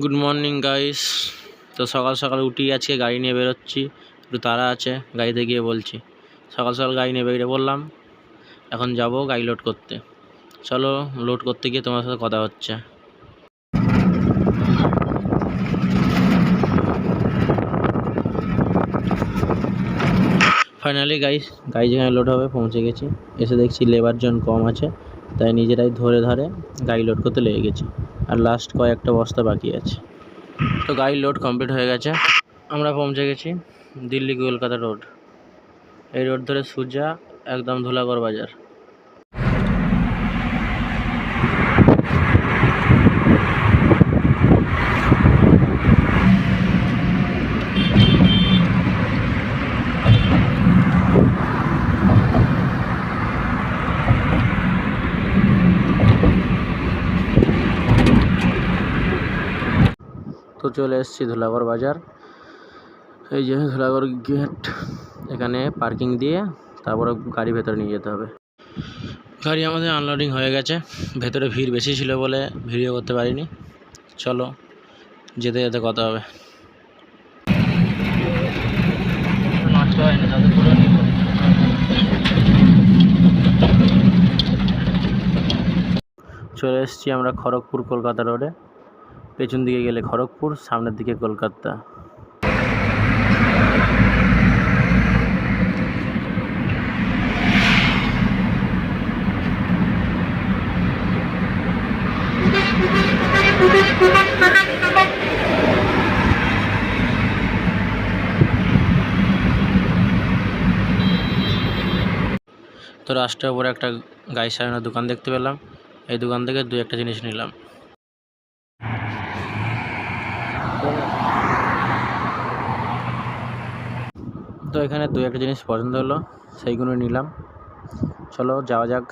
Good morning guys. তো সকাল সকাল উঠি, আজকে গাড়ি নিয়ে বেরোচ্ছি। একটু তাড়া আছে, গাড়িতে গিয়ে বলছি। সকাল সকাল গাড়ি নিয়ে বেরিয়ে পড়লাম, এখন যাব গাড়ি লোড করতে। চলো, লোড করতে গিয়ে তোমার সাথে কথা হচ্ছে। ফাইনালি গাড়ি যেখানে লোড হবে পৌঁছে গেছি। এসে দেখছি লেবার জন কম আছে, তাই নিজেরাই ধরে গাড়ি লোড করতে লেগে গেছি। আর লাস্ট কয়েকটা বস্তা বাকি আছে। তো গাড়ি লোড কমপ্লিট হয়ে গেছে। আমরা পৌঁছে গেছি দিল্লি কলকাতা রোড। এই রোড ধরে সোজা একদম ধুলাগড় বাজার। তো চলে এসেছি ধুলাগড় বাজার। এই যে ধুলাগড় গেট, এখানে পার্কিং দিয়ে তারপরে গাড়ি ভেতরে নিয়ে যেতে হবে। গাড়ি আমাদের আনলোডিং হয়ে গেছে। ভেতরে ভিড় বেশি ছিল বলে ভিডিও করতে পারিনি। চলো যেতে যেতে কথা হবে। চলে এসেছি আমরা খড়গপুর কলকাতা রোডে। পেছন দিকে গেলে খড়গপুর, সামনের দিকে কলকাতা। তো রাস্তার উপরে একটা গাড়ি সারানোর দোকান দেখতে পেলাম। এই দোকান থেকে দু একটা জিনিস নিলাম। তো এখানে দু একটা জিনিস পছন্দ হলো, সেইগুলো নিলাম। চলো যাওয়া যাক।